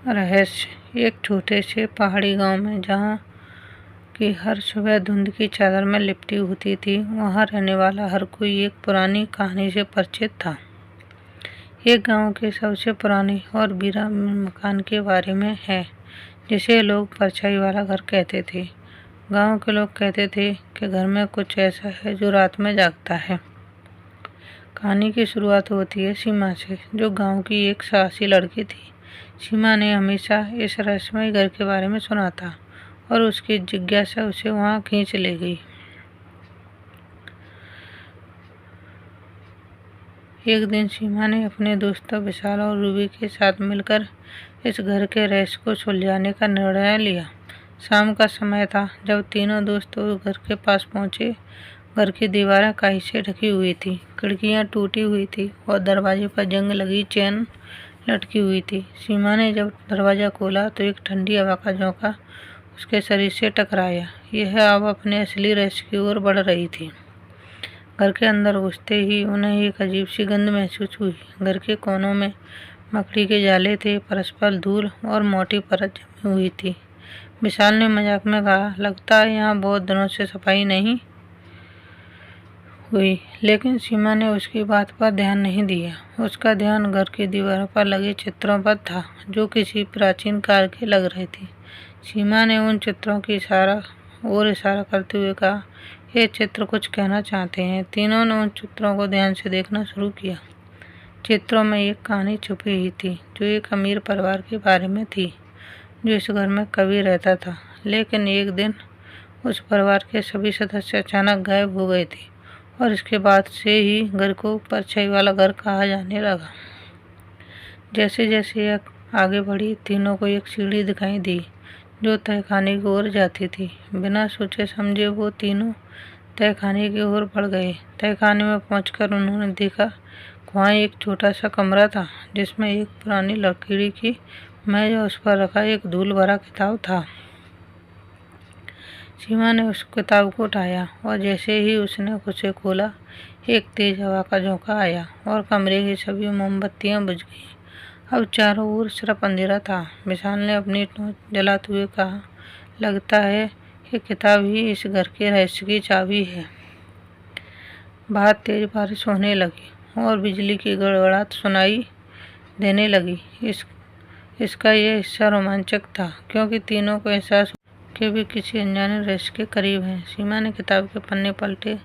रहस्य। एक छोटे से पहाड़ी गांव में, जहां की हर सुबह धुंध की चादर में लिपटी होती थी, वहां रहने वाला हर कोई एक पुरानी कहानी से परिचित था। एक गांव के सबसे पुराने और वीरान मकान के बारे में है, जिसे लोग परछाई वाला घर कहते थे। गांव के लोग कहते थे कि घर में कुछ ऐसा है जो रात में जागता है। कहानी की शुरुआत होती है सीमा से, जो गांव की एक साहसी लड़की थी। सीमा ने हमेशा इस रहस्यमय घर के बारे में सुना था और उसकी जिज्ञासा उसे वहां खींच ले गई। एक दिन सीमा ने अपने दोस्तों विशाल और रूबी के साथ मिलकर इस घर के रहस्य को सुलझाने का निर्णय लिया। शाम का समय था जब तीनों दोस्त उस घर के पास पहुंचे। घर की दीवारें काई से ढकी हुई थी, खिड़कियां टूटी हुई थी और दरवाजे पर जंग लगी चेन लटकी हुई थी। सीमा ने जब दरवाजा खोला तो एक ठंडी हवा का झोंका उसके शरीर से टकराया। यह अब अपने असली रहस्य की ओर बढ़ रही थी। घर के अंदर घुसते ही उन्हें एक अजीब सी गंध महसूस हुई। घर के कोनों में मकड़ी के जाले थे, परस्पर धूल और मोटी परत जमी हुई थी। विशाल ने मजाक में कहा, लगता है यहाँ बहुत दिनों से सफाई नहीं हुई। लेकिन सीमा ने उसकी बात पर ध्यान नहीं दिया। उसका ध्यान घर की दीवारों पर लगे चित्रों पर था, जो किसी प्राचीन काल के लग रहे थे। सीमा ने उन चित्रों की इशारा करते हुए कहा, ये चित्र कुछ कहना चाहते हैं। तीनों ने उन चित्रों को ध्यान से देखना शुरू किया। चित्रों में एक कहानी छुपी हुई थी, जो एक अमीर परिवार के बारे में थी, जो इस घर में कभी रहता था। लेकिन एक दिन उस परिवार के सभी सदस्य अचानक गायब हो गए थे और इसके बाद से ही घर को परछाई वाला घर कहा जाने लगा। जैसे जैसे यह आगे बढ़ी, तीनों को एक सीढ़ी दिखाई दी जो तहखाने की ओर जाती थी। बिना सोचे समझे वो तीनों तहखाने की ओर बढ़ गए। तहखाने में पहुंचकर उन्होंने देखा वहाँ एक छोटा सा कमरा था, जिसमें एक पुरानी लकड़ी की मेज और उस पर रखा एक धूल भरा किताब था। सीमा ने उस किताब को उठाया और जैसे ही उसने उसे खोला, एक तेज हवा का झोंका आया और कमरे की सभी मोमबत्तियां बुझ गईं। अब चारों ओर सिर्फ अंधेरा था। विशाल ने अपनी टॉर्च जलाते हुए कहा, लगता है ये किताब ही इस घर के रहस्य की चाबी है। बाहर तेज बारिश होने लगी और बिजली की गड़गड़ाहट सुनाई देने लगी। इसका यह हिस्सा रोमांचक था, क्योंकि तीनों को एहसास कि भी किसी अनजाने रहस्य के करीब हैं। सीमा ने किताब के पन्ने पलटे।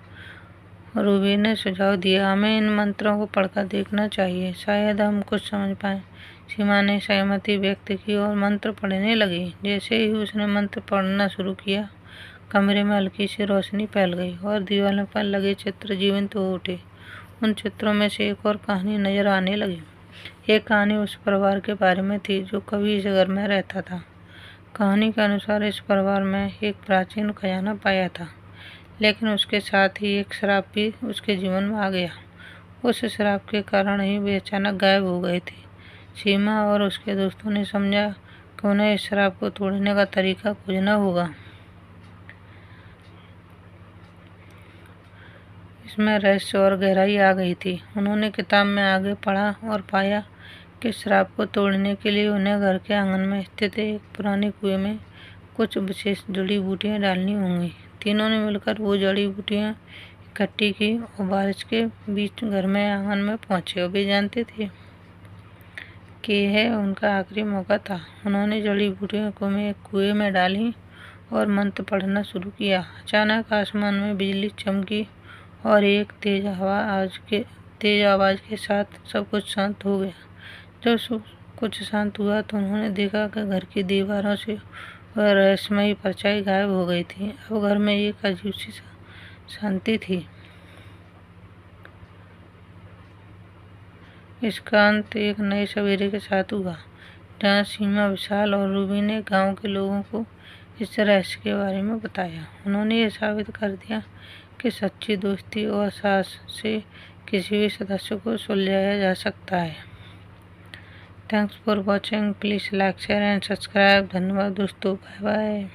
रूबी ने सुझाव दिया, हमें इन मंत्रों को पढ़कर देखना चाहिए, शायद हम कुछ समझ पाएं। सीमा ने सहमति व्यक्त की और मंत्र पढ़ने लगी। जैसे ही उसने मंत्र पढ़ना शुरू किया, कमरे में हल्की सी रोशनी फैल गई और दीवारों पर लगे चित्र जीवंत हो उठे। उन चित्रों में से एक और कहानी नजर आने लगी। एक कहानी उस परिवार के बारे में थी जो कभी इस घर में रहता था। कहानी के अनुसार इस परिवार में एक प्राचीन खजाना पाया था, लेकिन उसके साथ ही एक श्राप भी उसके जीवन में आ गया। उस श्राप के कारण ही वे अचानक गायब हो गए थे। सीमा और उसके दोस्तों ने समझा कि उन्हें इस श्राप को तोड़ने का तरीका खोजना होगा। इसमें रहस्य और गहराई आ गई थी। उन्होंने किताब में आगे पढ़ा और पाया कि श्राप को तोड़ने के लिए उन्हें घर के आंगन में स्थित एक पुराने कुएं में कुछ विशेष जड़ी बूटियां डालनी होंगी। तीनों ने मिलकर वो जड़ी बूटियां इकट्ठी की और बारिश के बीच घर में आंगन में पहुंचे। और वे जानते थे कि यह उनका आखिरी मौका था। उन्होंने जड़ी बूटियों को कुएं में डाली और मंत्र पढ़ना शुरू किया। अचानक आसमान में बिजली चमकी और एक तेज आवाज के साथ सब कुछ शांत हो गया। जब सब कुछ शांत हुआ तो उन्होंने देखा कि घर की दीवारों से वह रहस्यमयी परछाई गायब हो गई थी। अब घर में एक अजीब सी शांति थी। इसका अंत एक नए सवेरे के साथ हुआ, जहाँ सीमा, विशाल और रूबी ने गांव के लोगों को इस रहस्य के बारे में बताया। उन्होंने ये साबित कर दिया कि सच्ची दोस्ती और साहस से किसी भी सदस्य को सुलझाया जा सकता है। Thanks for watching. Please like, share and subscribe. धन्यवाद दोस्तों। Bye bye.